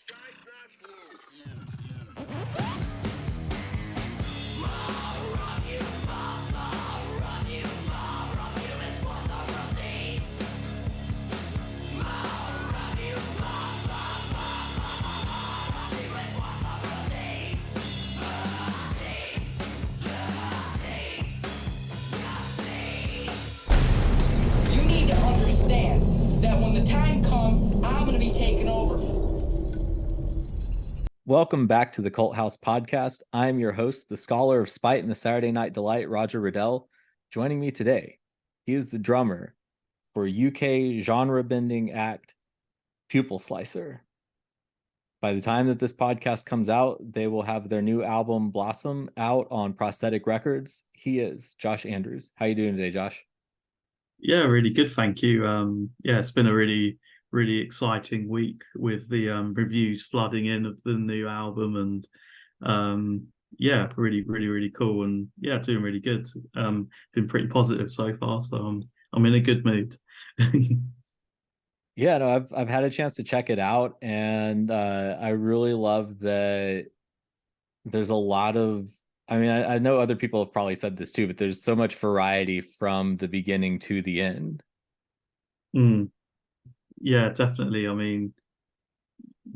sky's not blue. You need to understand that when the time comes, I'm going to be taking over. Welcome back to the Cult House Podcast. I'm your host, the Scholar of Spite and the Saturday Night Delight, Roger Riddell. Joining me today, he is the drummer for UK genre-bending act Pupil Slicer. By the time that this podcast comes out, they will have their new album Blossom out on Prosthetic Records. He is Josh Andrews. How you doing today, Josh? Yeah, really good, thank you. It's been a really exciting week with the reviews flooding in of the new album, and really cool, and doing really good. Been pretty positive so far, so I'm in a good mood. Yeah, no, I've had a chance to check it out, and I really love that there's a lot of, I mean, I know other people have probably said this too, but there's so much variety from the beginning to the end. Yeah, definitely. I mean,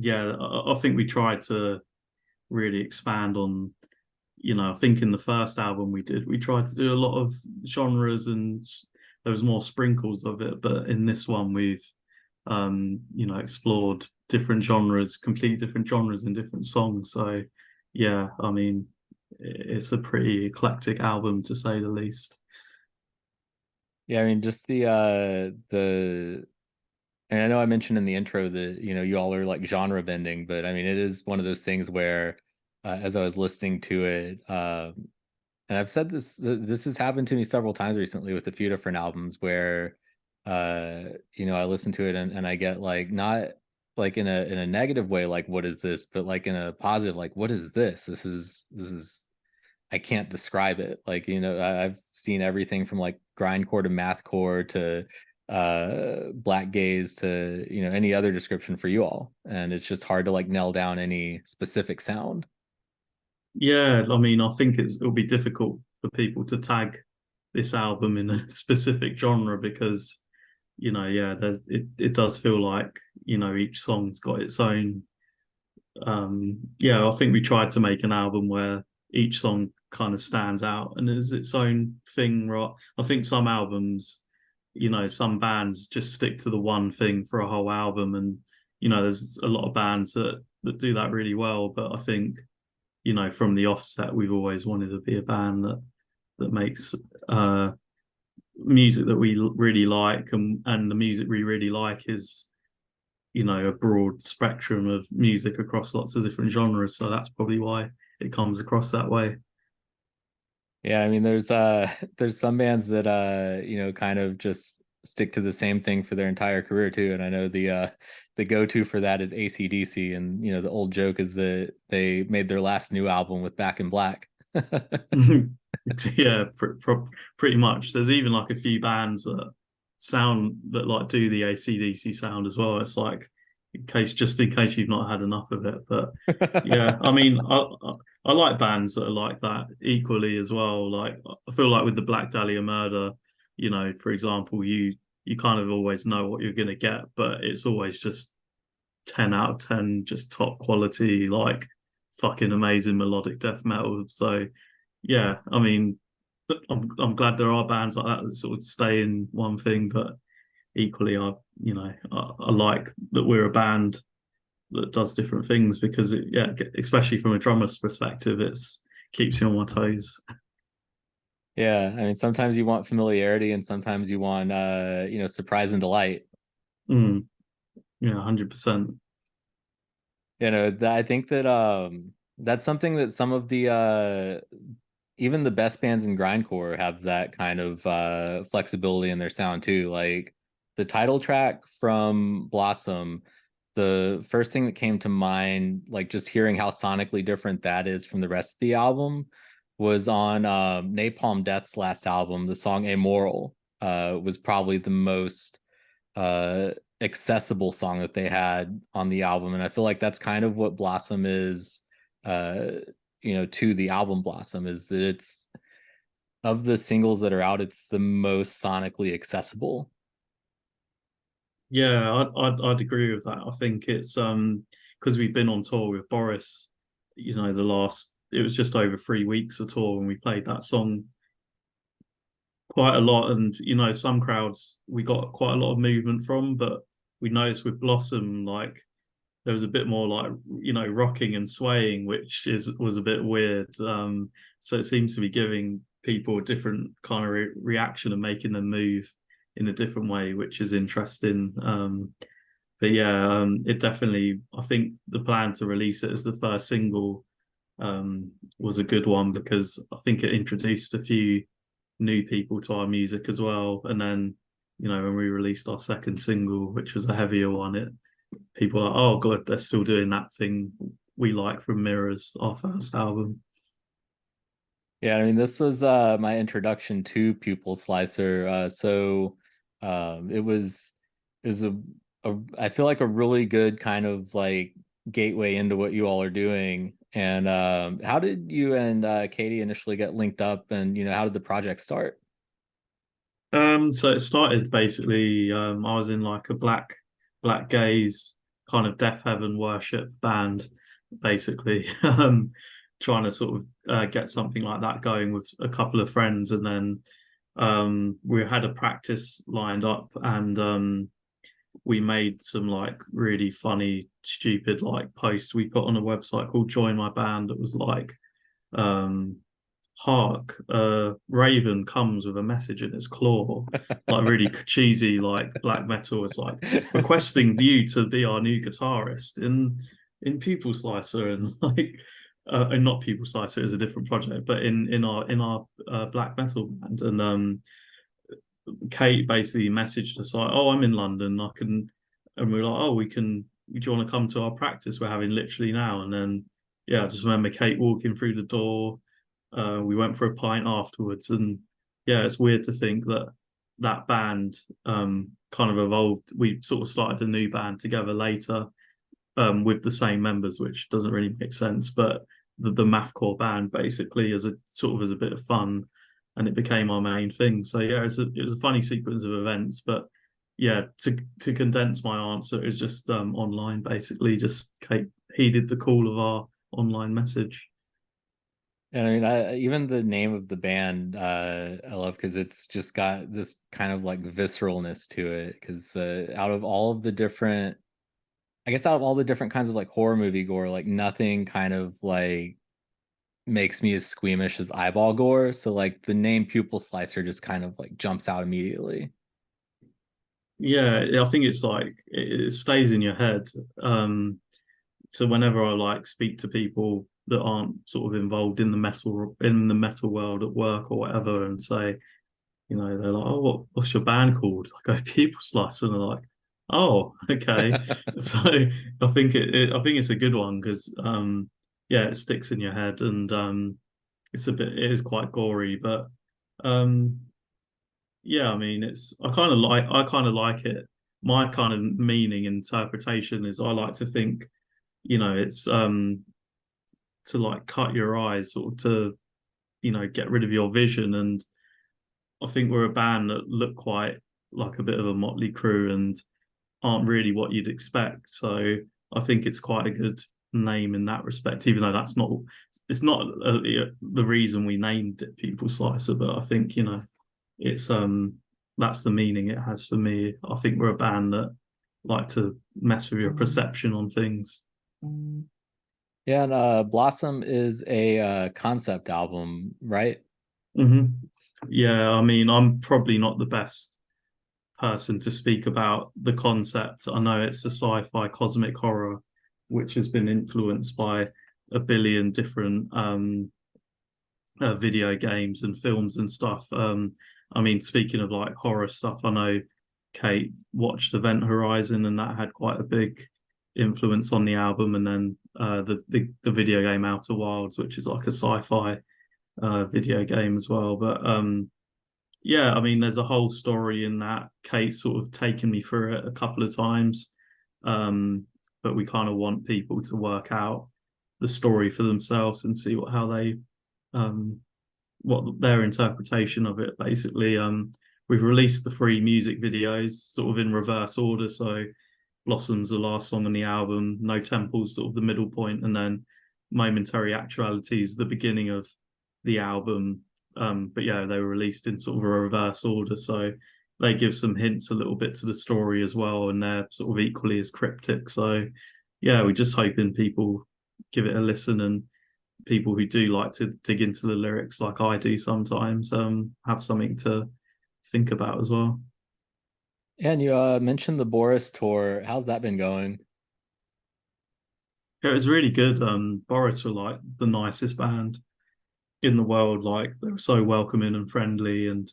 I think we tried to really expand on, I think in the first album we tried to do a lot of genres, and there was more sprinkles of it, but in this one we've explored different genres, completely different genres in different songs. So yeah, I mean, it's a pretty eclectic album to say the least. Yeah, I mean, just the and I know I mentioned in the intro that, you all are like genre bending, but I mean, it is one of those things where as I was listening to it, and I've said this has happened to me several times recently with a few different albums where I listen to it and I get like, not like in a negative way, like what is this, but like in a positive, like what is this? This is I can't describe it. Like, I've seen everything from like grindcore to mathcore to blackgaze to, any other description for you all. And it's just hard to like nail down any specific sound. Yeah, I mean, I think it'll be difficult for people to tag this album in a specific genre because, it does feel like, each song's got its own. I think we tried to make an album where each song kind of stands out and is its own thing, right? I think some albums, some bands just stick to the one thing for a whole album, and there's a lot of bands that do that really well. But I think, from the offset, we've always wanted to be a band that makes music that we really like, and the music we really like is, a broad spectrum of music across lots of different genres. So that's probably why it comes across that way. Yeah, I mean, there's some bands that kind of just stick to the same thing for their entire career too. And I know the go-to for that is AC/DC, and the old joke is that they made their last new album with Back in Black. Yeah, pretty much. There's even like a few bands that like do the AC/DC sound as well. It's like in case you've not had enough of it. But yeah, I mean, I like bands that are like that equally as well. Like I feel like with the Black Dahlia Murder, for example, you kind of always know what you're gonna get, but it's always just 10 out of 10, just top quality, like fucking amazing melodic death metal. So yeah, I mean, I'm glad there are bands like that sort of stay in one thing, but equally, I like that we're a band that does different things because especially from a drummer's perspective, it's keeps you on my toes. Yeah, I mean, sometimes you want familiarity and sometimes you want surprise and delight. Yeah, 100%. I think that that's something that some of the even the best bands in grindcore have that kind of flexibility in their sound too. Like the title track from Blossom, the first thing that came to mind, like just hearing how sonically different that is from the rest of the album, was on Napalm Death's last album. The song Amoral was probably the most accessible song that they had on the album, and I feel like that's kind of what Blossom is, to the album Blossom, is that it's, of the singles that are out, it's the most sonically accessible. Yeah, I'd agree with that. I think it's because we've been on tour with Boris, the last, it was just over 3 weeks of tour, and we played that song quite a lot. And some crowds we got quite a lot of movement from, but we noticed with Blossom, like, there was a bit more like rocking and swaying, which was a bit weird. So it seems to be giving people a different kind of reaction and making them move in a different way, which is interesting. But yeah, it definitely, I think the plan to release it as the first single was a good one, because I think it introduced a few new people to our music as well. And then, when we released our second single, which was a heavier one, people are like, oh god, they're still doing that thing we like from Mirrors, our first album. Yeah, I mean, this was my introduction to Pupil Slicer. It was I feel like a really good kind of like gateway into what you all are doing. And how did you and Katie initially get linked up, and how did the project start? So it started basically, I was in like a black gaze kind of death heaven worship band, basically, trying to sort of get something like that going with a couple of friends. And then we had a practice lined up, and we made some like really funny, stupid like post we put on a website called Join My Band. It was like, hark, raven comes with a message in its claw, like really cheesy like black metal. It's like requesting you to be our new guitarist in Pupil Slicer, and like and not Pupil Slicer is a different project, but in our black metal band. And Kate basically messaged us like, oh, I'm in London, I can, and we were like, oh, we can, do you want to come to our practice we're having literally now? And then yeah, I just remember Kate walking through the door. We went for a pint afterwards, and yeah, it's weird to think that that band kind of evolved. We sort of started a new band together later, with the same members, which doesn't really make sense. But the mathcore band basically as a sort of as a bit of fun, and it became our main thing. So yeah, it was a funny sequence of events. But yeah, to condense my answer, is just online basically. Just Kate heeded the call of our online message. And I mean, even the name of the band, I love, because it's just got this kind of like visceralness to it. Because out of all of the different, I guess, out of all the different kinds of like horror movie gore, like nothing kind of like makes me as squeamish as eyeball gore. So like the name Pupil Slicer just kind of like jumps out immediately. Yeah, I think it's like it stays in your head. So whenever I like speak to people that aren't sort of involved in the metal world at work or whatever, and say, they're like, oh, what's your band called? I go, Pupil Slicer, and they're like, oh, okay. So I think it's a good one, because yeah, it sticks in your head. And it is quite gory, but um yeah, I mean, I kind of like it. My kind of meaning interpretation is, I like to think, it's to like cut your eyes, or to get rid of your vision. And I think we're a band that look quite like a bit of a motley crew and aren't really what you'd expect. So I think it's quite a good name in that respect, even though it's not the reason we named it Pupil Slicer. But I think it's that's the meaning it has for me. I think we're a band that like to mess with your perception on things. Yeah, and Blossom is a concept album, right? Hmm. Yeah, I mean, I'm probably not the best person to speak about the concept. I know it's a sci-fi cosmic horror, which has been influenced by a billion different video games and films and stuff. I mean, speaking of like horror stuff, I know Kate watched Event Horizon, and that had quite a big influence on the album. And then the video game Outer Wilds, which is like a sci-fi video game as well. But yeah, I mean, there's a whole story in that. Kate's sort of taken me through it a couple of times, but we kind of want people to work out the story for themselves and see um, what their interpretation of it. Basically, we've released the 3 music videos sort of in reverse order. So, Blossom's the last song on the album, No Temple's sort of the middle point, and then Momentary Actuality is the beginning of the album. But yeah, they were released in sort of a reverse order, so they give some hints a little bit to the story as well, and they're sort of equally as cryptic. So yeah, we're just hoping people give it a listen, and people who do like to dig into the lyrics, like I do sometimes, have something to think about as well. Yeah, and you mentioned the Boris tour. How's that been going? Yeah, it was really good. Boris were like the nicest band in the world. Like they were so welcoming and friendly, and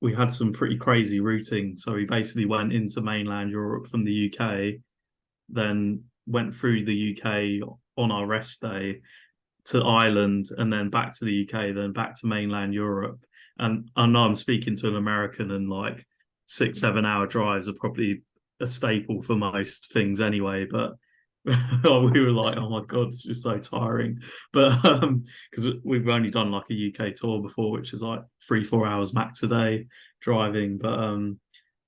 we had some pretty crazy routing. So we basically went into mainland Europe from the UK, then went through the UK on our rest day to Ireland, and then back to the UK, then back to mainland Europe. And I know I'm speaking to an American, and like 6-7 hour drives are probably a staple for most things anyway. But we were like, oh my god, this is so tiring. But because we've only done like a UK tour before, which is like 3-4 hours max a day driving. But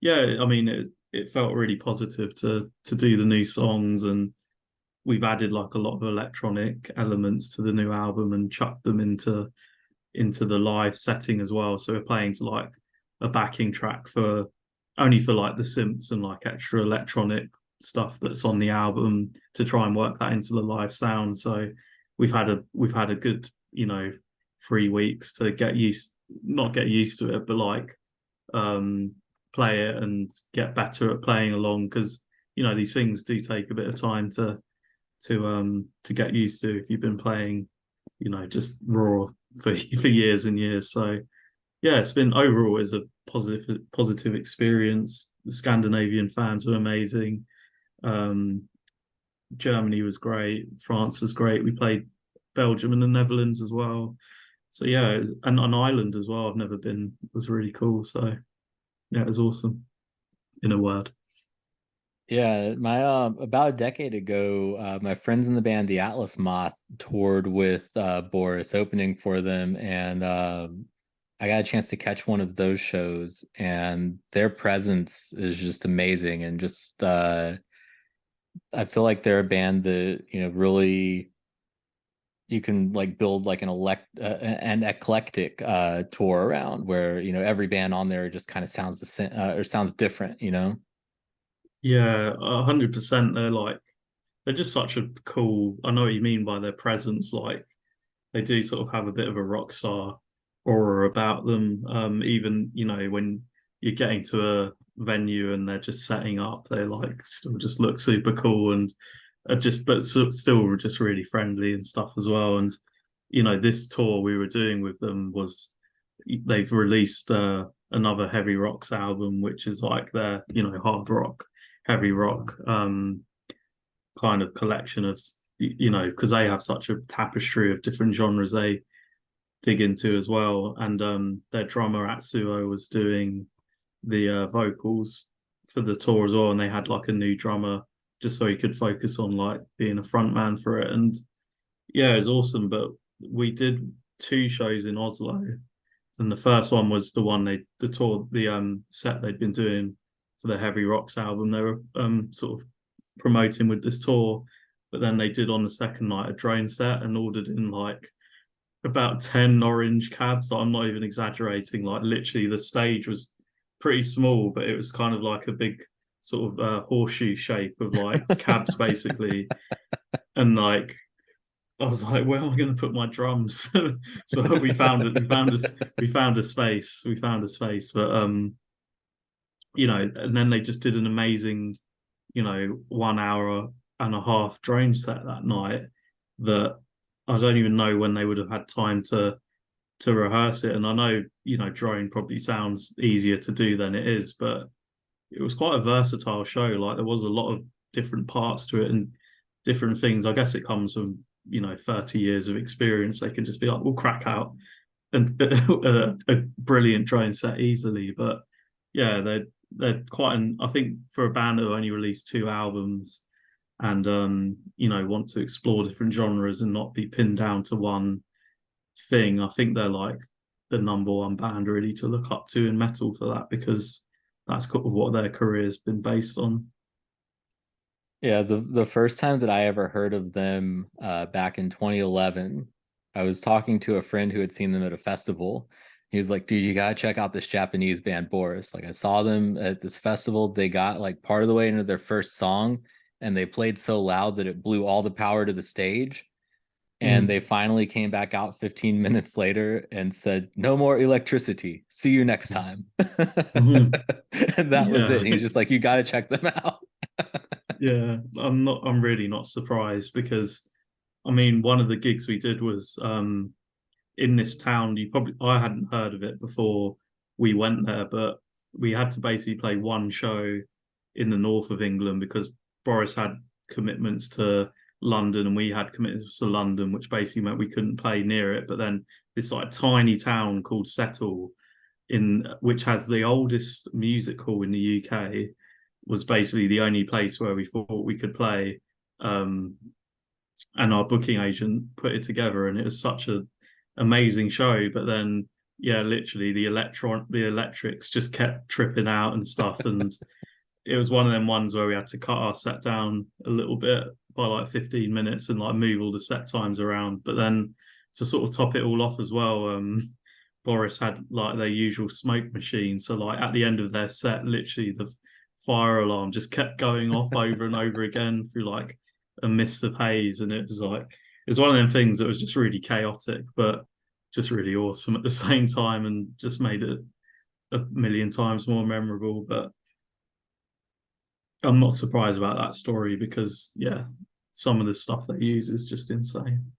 yeah, I mean, it felt really positive to do the new songs, and we've added like a lot of electronic elements to the new album and chucked them into the live setting as well. So we're playing to like a backing track for only for like the synths and like extra electronic stuff that's on the album to try and work that into the live sound. So we've had a good, 3 weeks to not get used to it, but like play it and get better at playing along, because these things do take a bit of time to get used to if you've been playing, just raw for years and years. So yeah, it's been overall is a positive experience. The Scandinavian fans were amazing. Um, Germany was great. France was great. We played Belgium and the Netherlands as well. So yeah, and on Ireland as well. I've never been. It was really cool. So yeah, it was awesome. In a word. Yeah, my about a decade ago, my friends in the band The Atlas Moth toured with Boris opening for them, and I got a chance to catch one of those shows, and their presence is just amazing, and just I feel like they're a band that really you can like build like an eclectic tour around, where every band on there just kind of sounds the same or sounds different. Yeah, 100%. They're just such a cool. I know what you mean by their presence. Like they do sort of have a bit of a rock star aura about them. Even when you're getting to a venue and they're just setting up, they like still just look super cool, and still just really friendly and stuff as well. And this tour we were doing with them was they've released another Heavy Rocks album, which is like their hard rock, heavy rock kind of collection of because they have such a tapestry of different genres they dig into as well. And their drummer Atsuo was doing the vocals for the tour as well, and they had like a new drummer just so he could focus on like being a front man for it. And yeah, it was awesome. But we did 2 shows in Oslo, and the first one was the set they'd been doing for the Heavy Rocks album. They were sort of promoting with this tour, but then they did on the second night a drone set and ordered in like about 10 orange cabs. I'm not even exaggerating. Like literally, the stage was pretty small, but it was kind of like a big sort of horseshoe shape of like cabs basically. And like I was like, where am I going to put my drums? So we found it. We found a space. We found a space, but and then they just did an amazing, 1 hour and a half drone set that night. That I don't even know when they would have had time to rehearse it. And I know, drone probably sounds easier to do than it is, but it was quite a versatile show. Like there was a lot of different parts to it and different things. I guess it comes from 30 years of experience. They can just be like, we'll crack out a brilliant drone set easily. But yeah, they're quite I think for a band who only released 2 albums and want to explore different genres and not be pinned down to one thing, I think they're like the number one band really to look up to in metal for that, because that's kind of what their career's been based on. Yeah, the first time that I ever heard of them back in 2011, I was talking to a friend who had seen them at a festival. He was like, dude, you gotta check out this Japanese band Boris. Like I saw them at this festival. They got like part of the way into their first song and they played so loud that it blew all the power to the stage. And they finally came back out 15 minutes later and said, no more electricity. See you next time. Mm-hmm. And that was it. Yeah. And he's just like, you gotta check them out. Yeah, I'm really not surprised, because I mean, one of the gigs we did was in this town. I hadn't heard of it before we went there, but we had to basically play one show in the north of England because Boris had commitments to London and we had commitments to London, which basically meant we couldn't play near it. But then this like tiny town called Settle, which has the oldest music hall in the UK, was basically the only place where we thought we could play. And our booking agent put it together, and it was such an amazing show. But then, yeah, literally the electrics just kept tripping out and stuff, and it was one of them ones where we had to cut our set down a little bit by like 15 minutes and like move all the set times around. But then to sort of top it all off as well, Boris had like their usual smoke machine. So like at the end of their set, literally the fire alarm just kept going off over and over again through like a mist of haze. And it was one of them things that was just really chaotic, but just really awesome at the same time, and just made it a million times more memorable. But I'm not surprised about that story, because yeah, some of the stuff they use is just insane.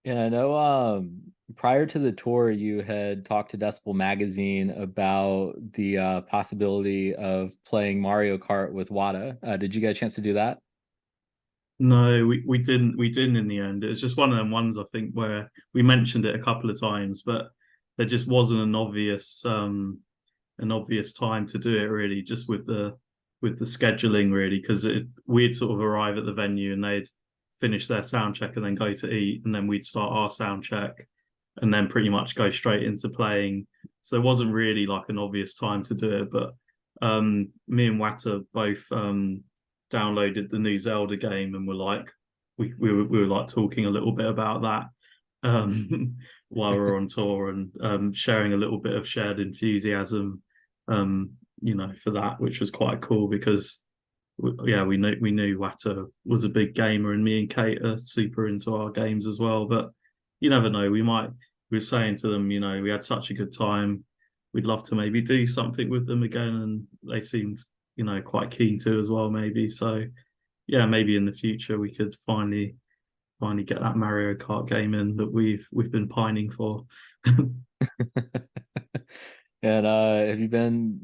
Yeah, I know prior to the tour you had talked to Decibel Magazine about the possibility of playing Mario Kart with Wada. Did you get a chance to do that? No, we didn't in the end. It was just one of them ones, I think, where we mentioned it a couple of times, but there just wasn't an obvious time to do it really, just with the scheduling really, because we'd sort of arrive at the venue and they'd finish their sound check and then go to eat, and then we'd start our sound check and then pretty much go straight into playing. So there wasn't really like an obvious time to do it. But me and Wata both downloaded the new Zelda game, and were like we were like talking a little bit about that while we were on tour, and sharing a little bit of shared enthusiasm for that, which was quite cool, because we knew Wata was a big gamer, and me and Kate are super into our games as well. But you never know, we were saying to them, we had such a good time, we'd love to maybe do something with them again, and they seemed quite keen to as well, maybe. So yeah, maybe in the future we could finally get that Mario Kart game in that we've been pining for. And have you been,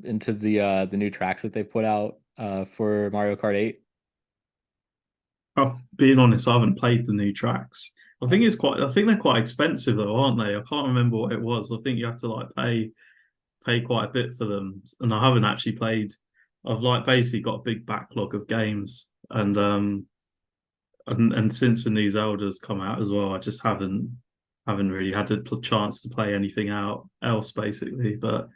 into the new tracks that they put out for Mario Kart 8? Being honest, I haven't played the new tracks. I think they're quite expensive though, aren't they? I can't remember what it was. I think you have to like pay quite a bit for them, and I haven't actually played. I've like basically got a big backlog of games, and since the new Zelda's come out as well, I just haven't really had the chance to play anything else basically. But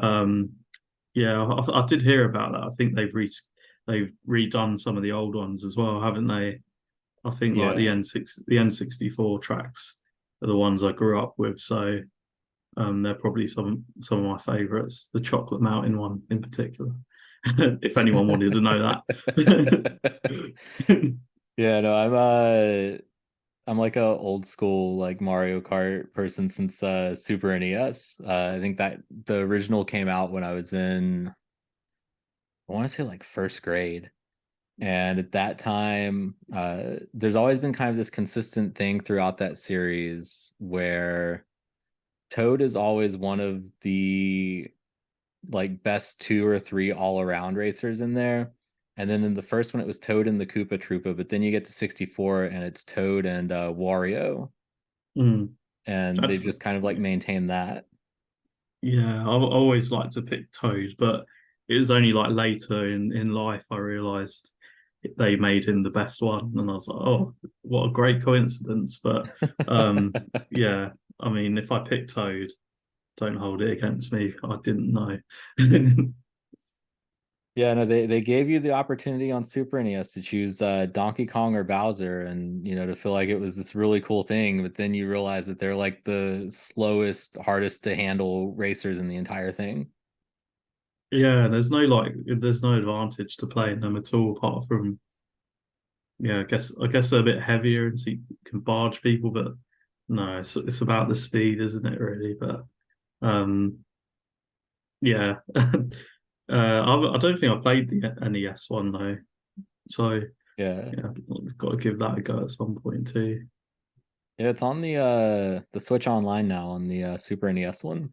yeah, I did hear about that. I think they've redone some of the old ones as well, haven't they? I think like the Yeah. N64 tracks are the ones I grew up with, so they're probably some of my favorites. The Chocolate Mountain one in particular, if anyone wanted to know that. Yeah, no, I'm like a old school like Mario Kart person since Super NES. I think that the original came out when I was in, I want to say like first grade. And at that time, there's always been kind of this consistent thing throughout that series where Toad is always one of the like best 2 or 3 all-around racers in there. And then in the first one, it was Toad and the Koopa Troopa, but then you get to 64 and it's Toad and Wario. Mm. and they just kind of like maintain that. Yeah, I always like to pick Toad, but it was only like later in life I realized they made him the best one, and I was like, oh, what a great coincidence. But yeah, I mean, if I pick Toad, don't hold it against me. I didn't know. Yeah, no, they gave you the opportunity on Super NES to choose Donkey Kong or Bowser, and to feel like it was this really cool thing, but then you realize that they're like the slowest, hardest to handle racers in the entire thing. Yeah, there's no advantage to playing them at all, apart from yeah, I guess they're a bit heavier and so you can barge people, but no, it's about the speed, isn't it, really? But um yeah. I don't think I played the NES one though. So Yeah. yeah, I've got to give that a go at some point too. Yeah, it's on the Switch Online now on the Super NES one.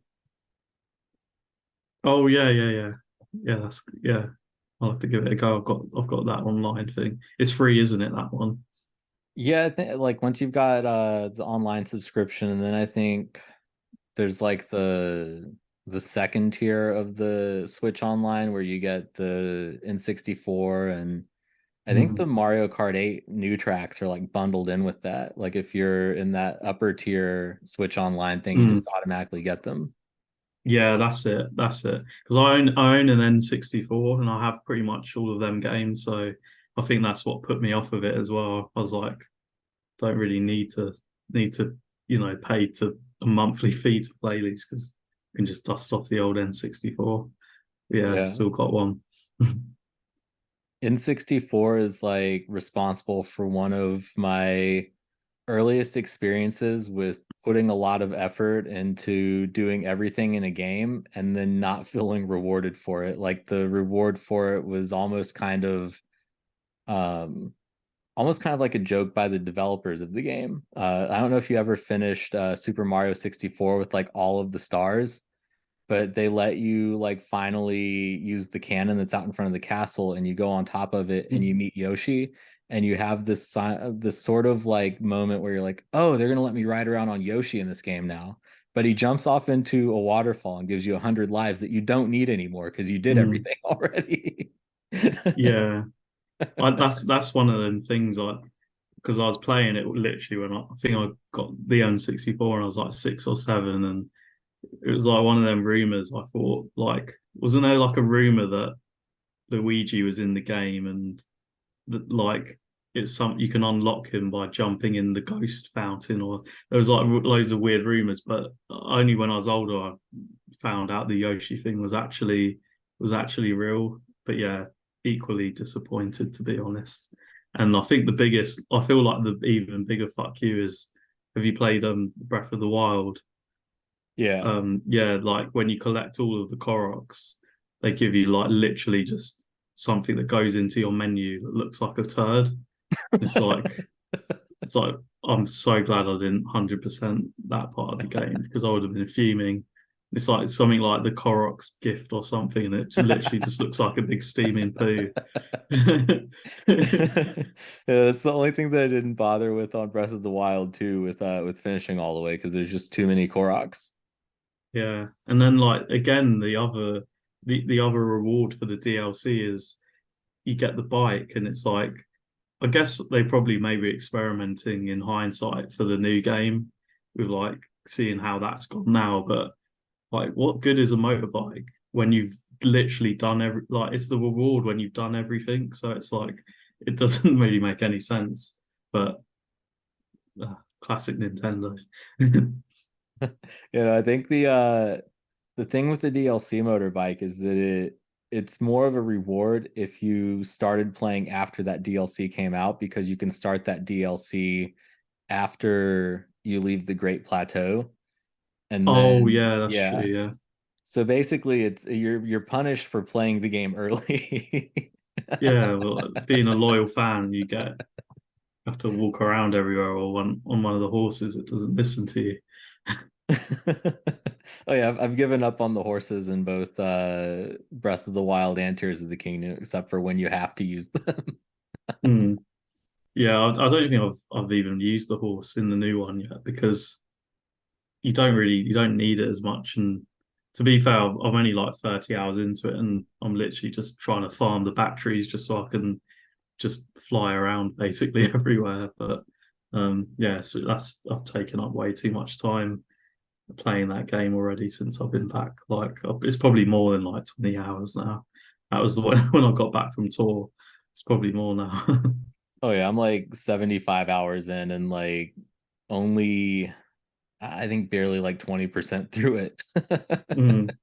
Oh yeah, yeah, yeah. Yeah, that's yeah. I'll have to give it a go. I've got that online thing. It's free, isn't it, that one? Yeah, I think like once you've got the online subscription, and then I think there's like the second tier of the Switch Online where you get the N64, and I think the Mm. Mario Kart 8 new tracks are like bundled in with that. Like if you're in that upper tier Switch Online thing, you Mm. just automatically get them. Yeah, that's it. That's it. Because I own an N64 and I have pretty much all of them games. So I think that's what put me off of it as well. I was like, don't really need to pay to a monthly fee to play these because you can just dust off the old N64. Yeah, Yeah. still got one. N64 is like responsible for one of my earliest experiences with putting a lot of effort into doing everything in a game and then not feeling rewarded for it. Like the reward for it was um almost kind of like a joke by the developers of the game. I don't know if you ever finished Super Mario 64 with like all of the stars, but they let you like finally use the cannon that's out in front of the castle, and you go on top of it and you meet Yoshi, and you have this sort of like moment where you're like, oh, they're gonna let me ride around on Yoshi in this game now. But he jumps off into a waterfall and gives you 100 lives that you don't need anymore because you did Mm. everything already. Yeah, that's one of them things. Like because I was playing it literally when I think I got the N64 and I was like 6 or 7, and it was like one of them rumors. I thought like wasn't there like a rumor that Luigi was in the game and that like it's some you can unlock him by jumping in the ghost fountain, or there was like loads of weird rumors, but only when I was older I found out the Yoshi thing was actually real. But yeah, equally disappointed to be honest. And I feel like the even bigger fuck you is, have you played Breath of the Wild? Yeah. Yeah, like when you collect all of the Koroks, they give you like literally just something that goes into your menu that looks like a turd. It's like it's like I'm so glad I didn't 100% that part of the game because I would have been fuming. It's like something like the Koroks gift or something, and it literally just looks like a big steaming poo. Yeah, that's the only thing that I didn't bother with on Breath of the Wild too, with finishing all the way because there's just too many Koroks. Yeah, and then like again, the other reward for the DLC is you get the bike, and it's like I guess they probably maybe experimenting in hindsight for the new game with like seeing how that's gone now. But like, what good is a motorbike when you've literally done it's the reward when you've done everything. So it's like it doesn't really make any sense. But classic Nintendo. I think the thing with the DLC motorbike is that it's more of a reward if you started playing after that DLC came out because you can start that DLC after you leave the Great Plateau. And Oh then yeah, that's true. yeah. Yeah, So basically it's you're punished for playing the game early. yeah. Well, being a loyal fan, have to walk around everywhere or on one of the horses that doesn't listen to you. Oh yeah, I've given up on the horses in both Breath of the Wild and Tears of the Kingdom, except for when you have to use them. Hmm. Yeah, I don't think I've even used the horse in the new one yet because you don't need it as much. And to be fair, I'm only like 30 hours into it, and I'm literally just trying to farm the batteries just so I can just fly around basically everywhere. But yeah, so I've taken up way too much time playing that game already since I've been back. Like it's probably more than like 20 hours now. That was the one when I got back from tour. It's probably more now. Oh yeah, I'm like 75 hours in and like only I think barely like 20% through it. Mm,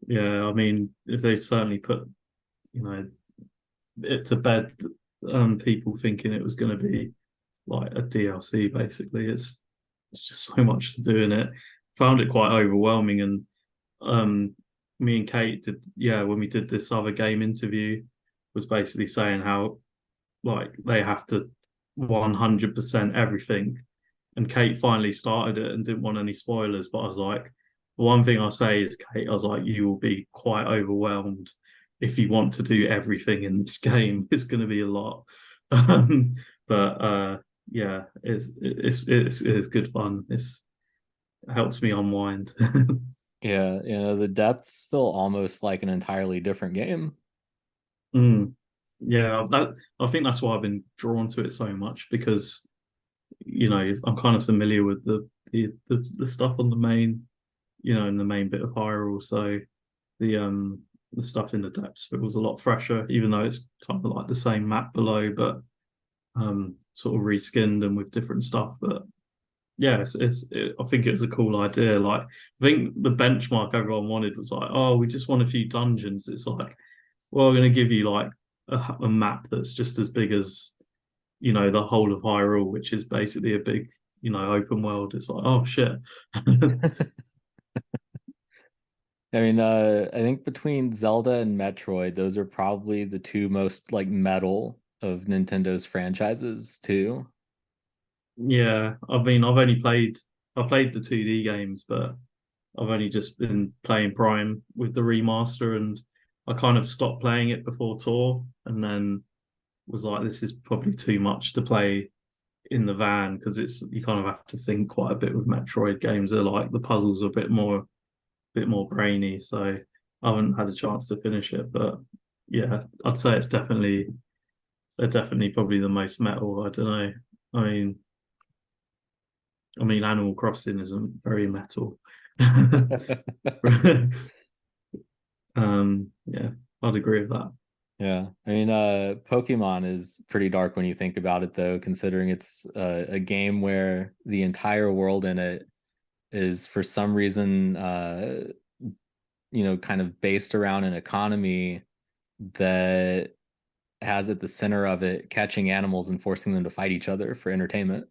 yeah, I mean, if they certainly put, you know, it to bed, people thinking it was going to be like a DLC. Basically, it's just so much to do in it. Found it quite overwhelming, and um, me and Kate did, yeah, when we did this other game interview, was basically saying how like they have to 100% everything. And Kate finally started it and didn't want any spoilers, but I was like, one thing I'll say is, Kate, I was like, you will be quite overwhelmed if you want to do everything in this game. It's going to be a lot. But yeah, it's good fun. It helps me unwind. Yeah, the depths feel almost like an entirely different game. Mm. Yeah, I think that's why I've been drawn to it so much, because I'm kind of familiar with the stuff on the main, in the main bit of Hyrule. So the stuff in the depths feels a lot fresher, even though it's kind of like the same map below, but sort of reskinned and with different stuff. But yeah, I think it was a cool idea. Like, I think the benchmark everyone wanted was like, oh, we just want a few dungeons. It's like, well, we're going to give you like a map that's just as big as the whole of Hyrule, which is basically a big open world. It's like, oh shit. I mean, I think between Zelda and Metroid, those are probably the two most like metal of Nintendo's franchises too. Yeah, I mean, I've played the 2D games, but I've only just been playing Prime with the remaster, and I kind of stopped playing it before tour, and then was like, this is probably too much to play in the van, because you kind of have to think quite a bit with Metroid games. They're like, the puzzles are a bit more brainy, so I haven't had a chance to finish it. But yeah, I'd say they're definitely probably the most metal. I don't know. I mean, Animal Crossing isn't very metal. Yeah, I'd agree with that. Yeah, I mean, Pokemon is pretty dark when you think about it, though, considering it's a game where the entire world in it is for some reason, kind of based around an economy that has at the center of it catching animals and forcing them to fight each other for entertainment.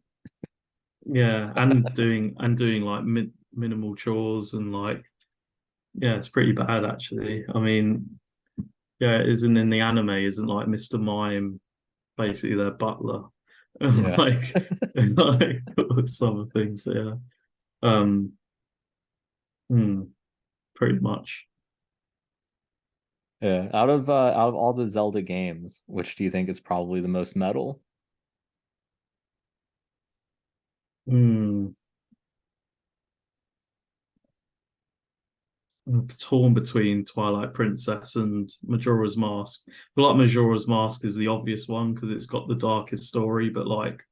Yeah, and doing like minimal chores, and like, yeah, it's pretty bad actually. I mean, yeah, it isn't in the anime, isn't like Mr. Mime basically their butler, and Yeah. like some of the things. But yeah, um, hmm, pretty much. Yeah. Out of all the Zelda games, which do you think is probably the most metal? Hmm. I'm torn between Twilight Princess and Majora's Mask. I feel like Majora's Mask is the obvious one because it's got the darkest story, but like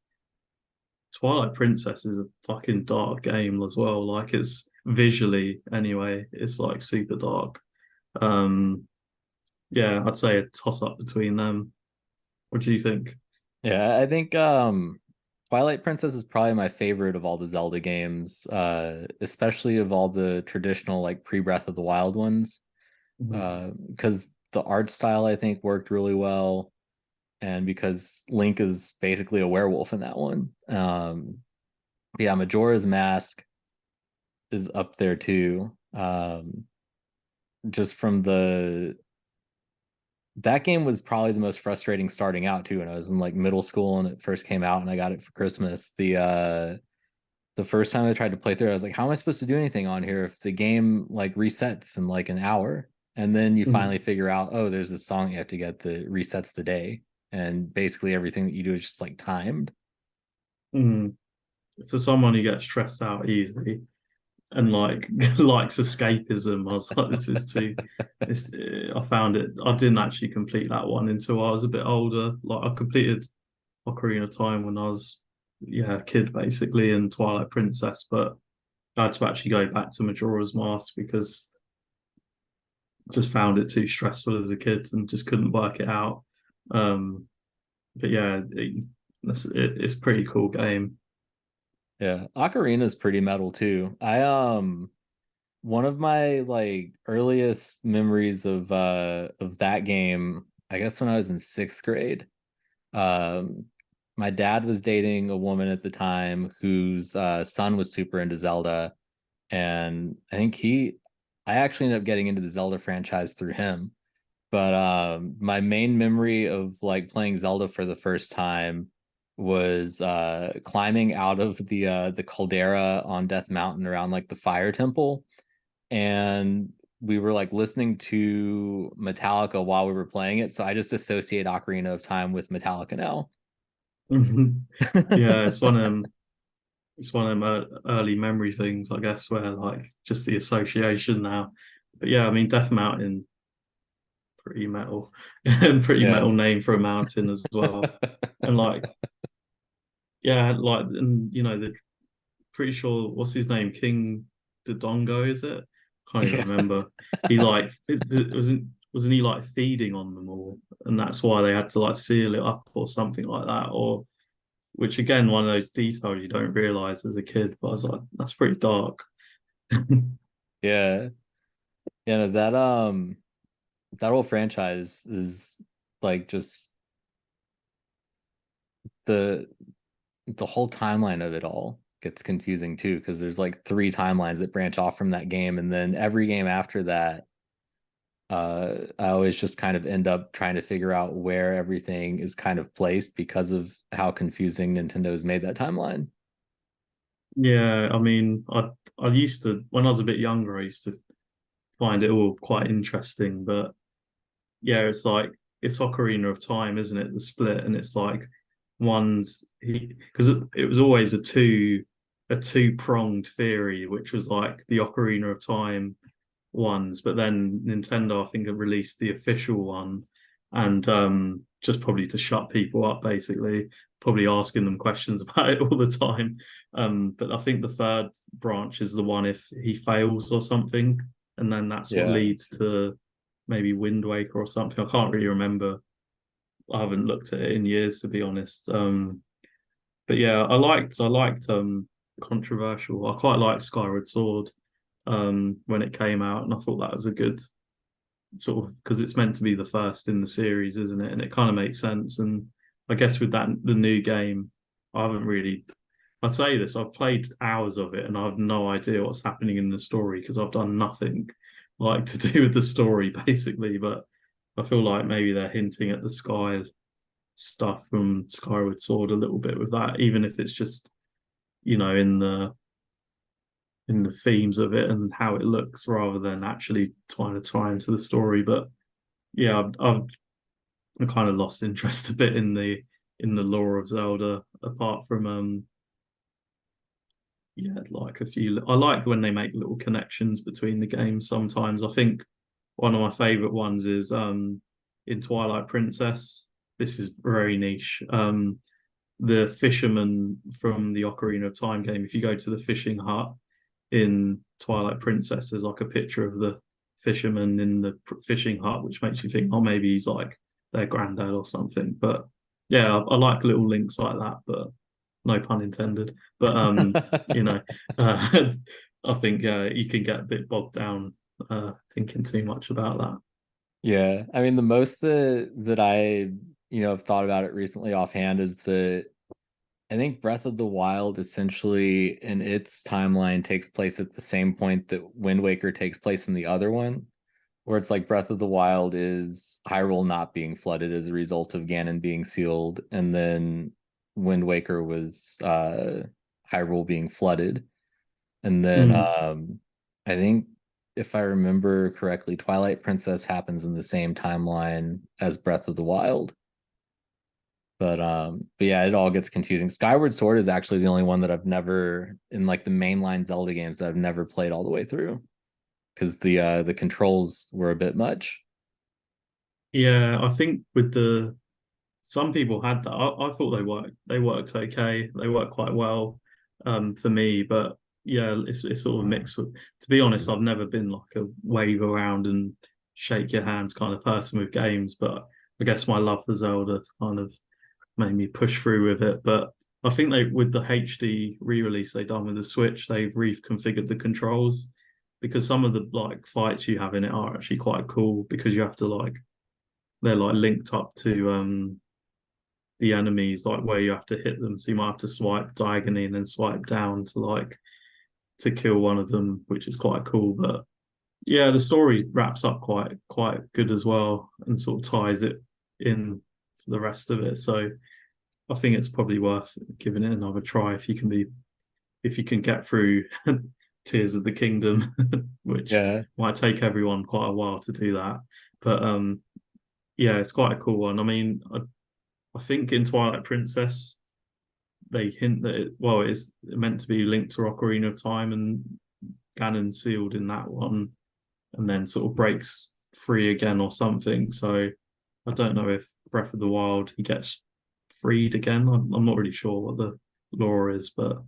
Twilight Princess is a fucking dark game as well. Like, it's visually anyway, it's like super dark. Um, yeah, I'd say a toss up between them. What do you think? Yeah, I think Twilight Princess is probably my favorite of all the Zelda games, especially of all the traditional like pre-Breath of the Wild ones. Mhm. Because the art style I think worked really well, and because Link is basically a werewolf in that one. Yeah, Majora's Mask is up there too. Just from that game was probably the most frustrating starting out too. When I was in like middle school and it first came out and I got it for Christmas. The first time I tried to play through it, I was like, how am I supposed to do anything on here if the game like resets in like an hour? And then you Mhm. finally figure out, oh, there's a song you have to get that resets the day. And basically everything that you do is just like timed. Mhm. For someone who gets stressed out easily, and like likes escapism. I was like, this is too. This, I found it. I didn't actually complete that one until I was a bit older. Like I completed Ocarina of Time when I was a kid basically, and Twilight Princess, but I had to actually go back to Majora's Mask because I just found it too stressful as a kid and just couldn't work it out. But yeah, it's a pretty cool game. Yeah, Ocarina is pretty metal too. I one of my like earliest memories of that game, I guess when I was in sixth grade. Um, my dad was dating a woman at the time whose son was super into Zelda, and I actually ended up getting into the Zelda franchise through him. But my main memory of like playing Zelda for the first time was climbing out of the caldera on Death Mountain around like the fire temple, and we were like listening to Metallica while we were playing it. So I just associate Ocarina of Time with Metallica now. Yeah, it's one of them early memory things, I guess, where like just the association now. But yeah, I mean, Death Mountain, pretty metal, and pretty Yeah. metal name for a mountain as well. And like, yeah, like, and the pretty sure what's his name, King Dodongo, is it? Can't even Yeah. remember. He like wasn't he like feeding on them all, and that's why they had to like seal it up or something like that, or which again one of those details you don't realize as a kid. But I was like, that's pretty dark. Yeah. Yeah, no, that whole franchise is like just the the whole timeline of it all gets confusing too, because there's like three timelines that branch off from that game, and then every game after that, I always just kind of end up trying to figure out where everything is kind of placed because of how confusing Nintendo's made that timeline. Yeah, I mean, I used to when I was a bit younger, I used to find it all quite interesting, but yeah, it's like it's Ocarina of Time, isn't it? The split, and it's like one's he because it was always a two-pronged theory, which was like the Ocarina of Time ones, but then Nintendo, I think, have released the official one, and just probably to shut people up, basically, probably asking them questions about it all the time. But I think the third branch is the one if he fails or something, and then that's what Yeah. leads to maybe Wind Waker or something. I can't really remember. I haven't looked at it in years, to be honest. But yeah, I liked controversial. I quite liked Skyward Sword when it came out, and I thought that was a good sort of because it's meant to be the first in the series, isn't it? And it kind of makes sense. And I guess with that the new game, I haven't really. I say this, I've played hours of it, and I have no idea what's happening in the story because I've done nothing like to do with the story basically. But I feel like maybe they're hinting at the Sky stuff from Skyward Sword a little bit with that, even if it's just in the themes of it and how it looks rather than actually trying to tie into the story. But yeah, I've kind of lost interest a bit in the lore of Zelda, apart from like a few. I like when they make little connections between the games. Sometimes I think one of my favorite ones is in Twilight Princess. This is very niche. The fisherman from the Ocarina of Time game. If you go to the fishing hut in Twilight Princess, there's like a picture of the fisherman in the fishing hut, which makes you think, oh, maybe he's like their granddad or something. But yeah, I like little links like that, but no pun intended. But uh, I think you can get a bit bogged down thinking too much about that. Yeah, I mean the most that I have thought about it recently offhand is that I think Breath of the Wild essentially in its timeline takes place at the same point that Wind Waker takes place in the other one, where it's like Breath of the Wild is Hyrule not being flooded as a result of Ganon being sealed, and then Wind Waker was Hyrule being flooded. And then Mm. I think if I remember correctly, Twilight Princess happens in the same timeline as Breath of the Wild. But yeah, it all gets confusing. Skyward Sword is actually the only one that I've never, in like the mainline Zelda games, that I've never played all the way through, because the controls were a bit much. Yeah, I think with the some people had that. I thought they worked okay. They worked quite well for me, but yeah, it's sort of mixed with, to be honest, I've never been like a wave around and shake your hands kind of person with games, but I guess my love for Zelda kind of made me push through with it. But I think they, with the HD re-release they done with the Switch, they've reconfigured the controls, because some of the like fights you have in it are actually quite cool, because you have to like, they're like linked up to the enemies, like where you have to hit them, so you might have to swipe diagonally and then swipe down to like to kill one of them, which is quite cool. But yeah, the story wraps up quite good as well, and sort of ties it in for the rest of it. So I think it's probably worth giving it another try if you can get through Tears of the Kingdom, which Yeah, might take everyone quite a while to do that. But yeah, it's quite a cool one. I mean, I think in Twilight Princess they hint that it is meant to be linked to Ocarina of Time, and Ganon's sealed in that one, and then sort of breaks free again or something. So I don't know if Breath of the Wild he gets freed again. I'm not really sure what the lore is, but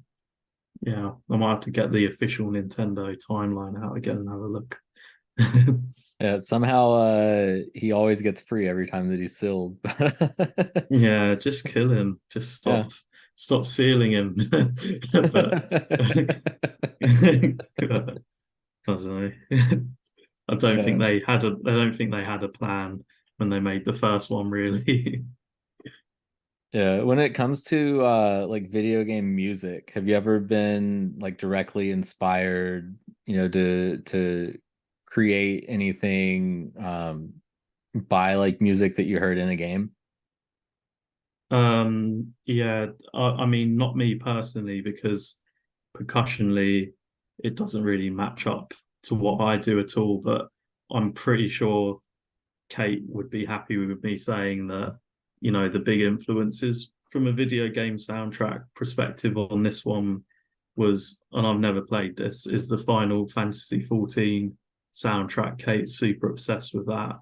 yeah, I might have to get the official Nintendo timeline out again and have a look. yeah. Somehow, he always gets free every time that he's sealed. Yeah, just kill him. Just Yeah. stop sealing him. But I don't know. I don't Yeah. think they had a I don't think they had a plan when they made the first one, really. Yeah, when it comes to like video game music, have you ever been like directly inspired, to create anything by like music that you heard in a game? Yeah, I mean, not me personally, because percussionally, it doesn't really match up to what I do at all. But I'm pretty sure Kate would be happy with me saying that, the big influences from a video game soundtrack perspective on this one was, and I've never played this, is the Final Fantasy 14 soundtrack. Kate's super obsessed with that.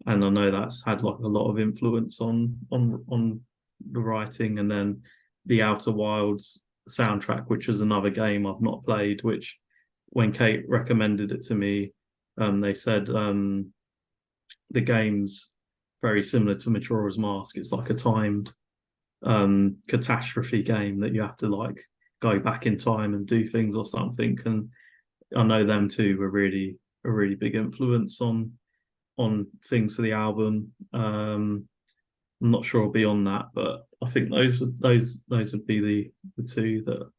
And I know that's had like a lot of influence on the writing. And then the Outer Wilds soundtrack, which was another game I've not played, which when Kate recommended it to me, they said the game's very similar to Majora's Mask. It's like a timed catastrophe game that you have to like go back in time and do things or something. And I know them two were really a really big influence on things for the album. I'm not sure beyond that, but I think those would be the two that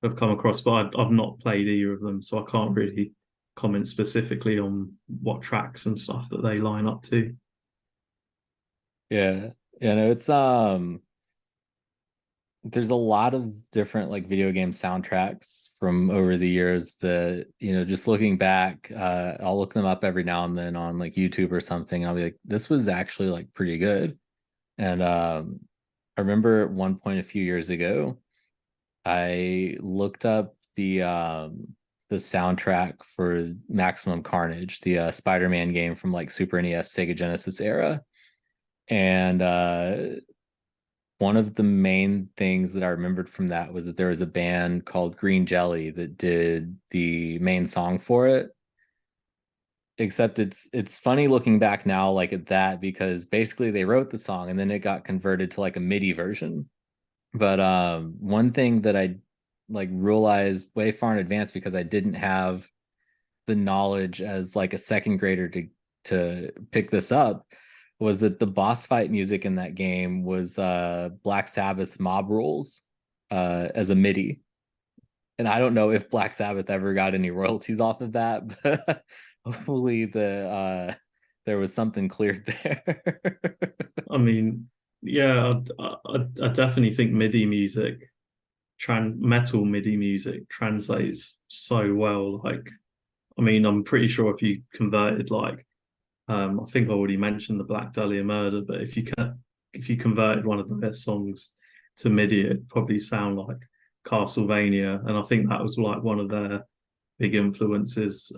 have come across. But I've not played either of them, so I can't really comment specifically on what tracks and stuff that they line up to. Yeah. No, it's there's a lot of different like video game soundtracks from over the years that, just looking back, I'll look them up every now and then on like YouTube or something, and I'll be like, this was actually like pretty good. And I remember at one point a few years ago, I looked up the soundtrack for Maximum Carnage, the Spider-Man game from like Super NES, Sega Genesis era. And one of the main things that I remembered from that was that there was a band called Green Jelly that did the main song for it. Except it's funny looking back now, like at that, because basically they wrote the song and then it got converted to like a MIDI version. But one thing that I like realized way far in advance, because I didn't have the knowledge as like a second grader to pick this up, was that the boss fight music in that game was Black Sabbath's Mob Rules as a MIDI. And I don't know if Black Sabbath ever got any royalties off of that, but hopefully there was something cleared there. I mean, yeah, I definitely think MIDI music, metal MIDI music translates so well. Like, I mean, I'm pretty sure if you converted like, I think I already mentioned the Black Dahlia Murder, but if you can if you converted one of their songs to MIDI, it'd probably sound like Castlevania, and I think that was like one of their big influences.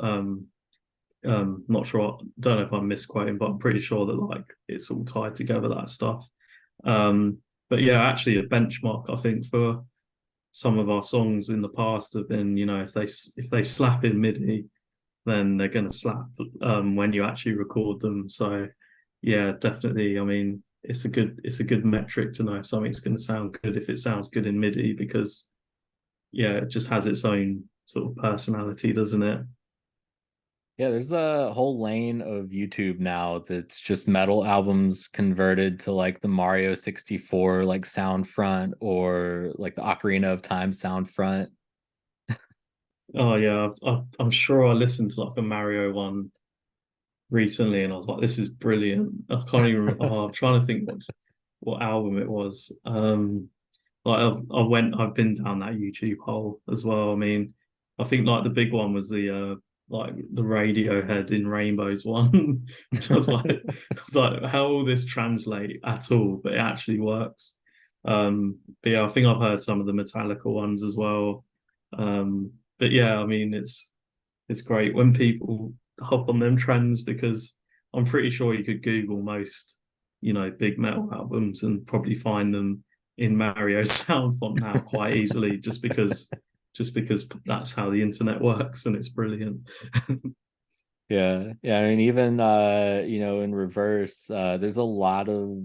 Not sure, don't know if I'm misquoting, but I'm pretty sure that like it's all tied together, that stuff. But yeah, actually a benchmark I think for some of our songs in the past have been, if they slap in MIDI, then they're going to slap when you actually record them. So yeah, definitely. I mean, it's a good metric to know if something's going to sound good if it sounds good in MIDI, because yeah, it just has its own sort of personality, doesn't it? Yeah, there's a whole lane of YouTube now that's just metal albums converted to like the Mario 64 like sound front, or like the Ocarina of Time sound front. Oh yeah, I'm sure I listened to like a Mario one recently, and I was like, "This is brilliant." I can't even. Oh, I'm trying to think what album it was. Like I've been down that YouTube hole as well. I mean, I think like the big one was the like the Radiohead in Rainbows one, which I was like, how will this translate at all? But it actually works. But yeah, I think I've heard some of the Metallica ones as well. But yeah, I mean, it's great when people hop on them trends, because I'm pretty sure you could Google most, big metal albums and probably find them in Mario's sound font now quite easily, just because that's how the internet works, and it's brilliant. Yeah. I mean, even in reverse, there's a lot of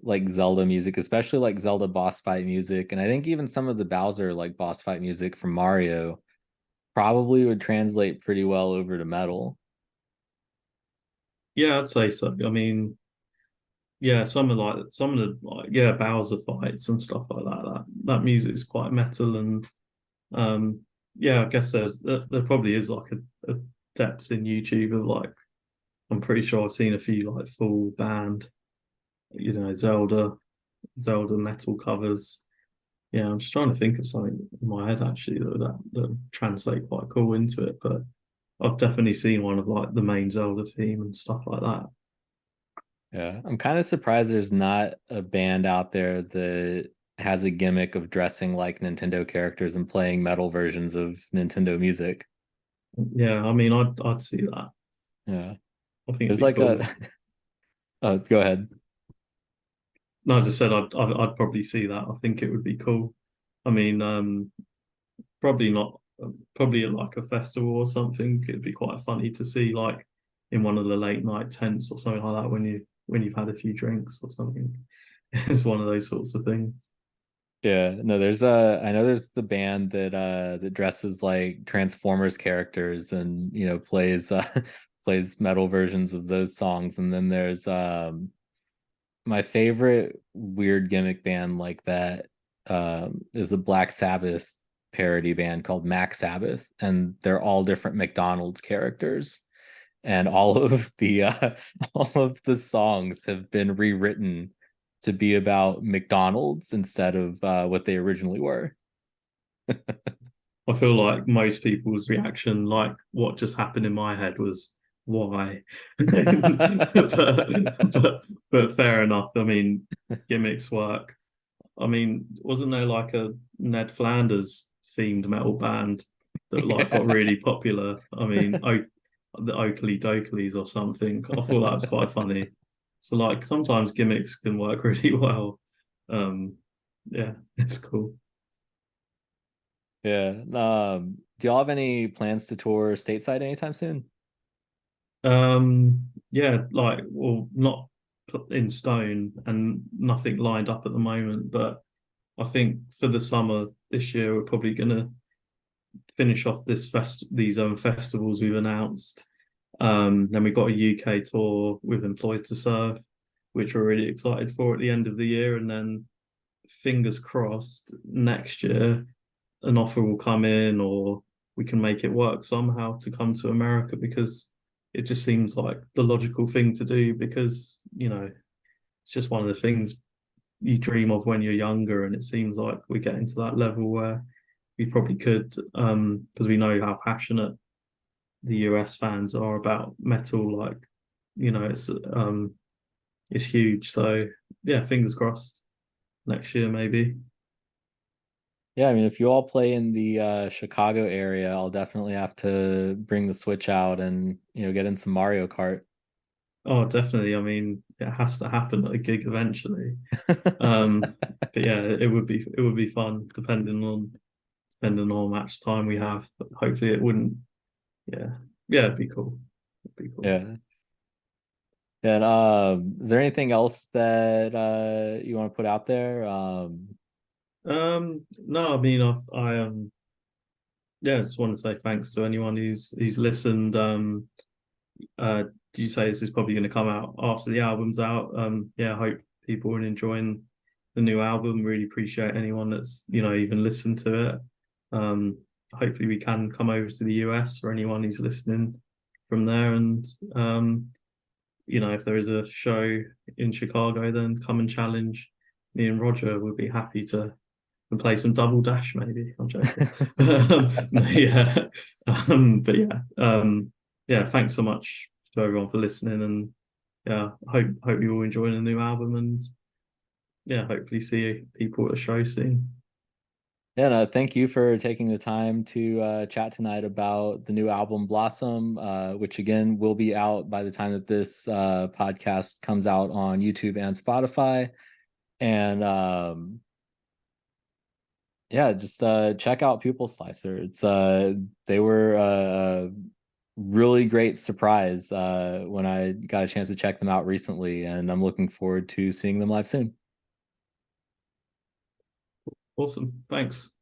like Zelda music, especially like Zelda boss fight music, and I think even some of the Bowser like boss fight music from Mario probably would translate pretty well over to metal. Yeah, I'd say so. I mean, yeah, some of the like yeah Bowser fights and stuff like that music is quite metal, and um yeah, I guess there probably is like a depth in YouTube of like, I'm pretty sure I've seen a few like full band, Zelda metal covers. Yeah, I'm just trying to think of something in my head actually that translate quite cool into it, but I've definitely seen one of like the main Zelda theme and stuff like that. Yeah, I'm kind of surprised there's not a band out there that has a gimmick of dressing like Nintendo characters and playing metal versions of Nintendo music. Yeah, I mean, I'd see that. Yeah, I think it'd there's be like cool. a. Oh, go ahead. No, I just said I'd probably see that. I think it would be cool. I mean, probably not. Probably at like a festival or something. It'd be quite funny to see like in one of the late night tents or something like that when you've had a few drinks or something. It's one of those sorts of things. Yeah, no, I know there's the band that dresses like Transformers characters and plays plays metal versions of those songs. And then there's my favorite weird gimmick band like that is a Black Sabbath parody band called Mac Sabbath, and they're all different McDonald's characters, and all of the all of the songs have been rewritten to be about McDonald's instead of what they originally were. I feel like most people's reaction, like what just happened in my head, was why. But fair enough. I mean, gimmicks work. I mean, wasn't there like a Ned Flanders themed metal band that like got Yeah. really popular? I mean, the Oakley Dokleys or something. I thought that was quite funny. So like sometimes gimmicks can work really well. Um, yeah, it's cool. Yeah. Do y'all have any plans to tour stateside anytime soon? Yeah, like, well, not put in stone and nothing lined up at the moment, but I think for the summer this year we're probably gonna finish off these festivals we've announced. Then we've got a UK tour with Employed to Serve, which we're really excited for at the end of the year, and then fingers crossed next year an offer will come in, or we can make it work somehow to come to America, because it just seems like the logical thing to do, because it's just one of the things you dream of when you're younger, and it seems like we're getting to that level where we probably could, because we know how passionate the US fans are about metal. Like, it's huge. So yeah, fingers crossed next year maybe. Yeah, I mean, if you all play in the Chicago area, I'll definitely have to bring the Switch out and get in some Mario Kart. Oh, definitely. I mean, it has to happen at a gig eventually. But yeah, it would be fun depending on how much time we have. But hopefully it wouldn't. Yeah, yeah, it'd be cool. It'd be cool. Yeah. And is there anything else that you want to put out there? No, I mean, yeah, I just want to say thanks to anyone who's listened. Uh, do you say this is probably going to come out after the album's out? Yeah, I hope people are enjoying the new album. Really appreciate anyone that's even listened to it. Hopefully we can come over to the US for anyone who's listening from there, and if there is a show in Chicago, then come and challenge me and Roger. We'll be happy to and play some double dash maybe. I'm joking. Yeah, but yeah, thanks so much to everyone for listening, and yeah, hope you all enjoying the new album, and yeah, hopefully see people at a show soon. Yeah, no, thank you for taking the time to chat tonight about the new album Blossom, which again will be out by the time that this podcast comes out on YouTube and Spotify. And yeah, just check out Pupil Slicer. It's they were a really great surprise when I got a chance to check them out recently, and I'm looking forward to seeing them live soon. Awesome, thanks.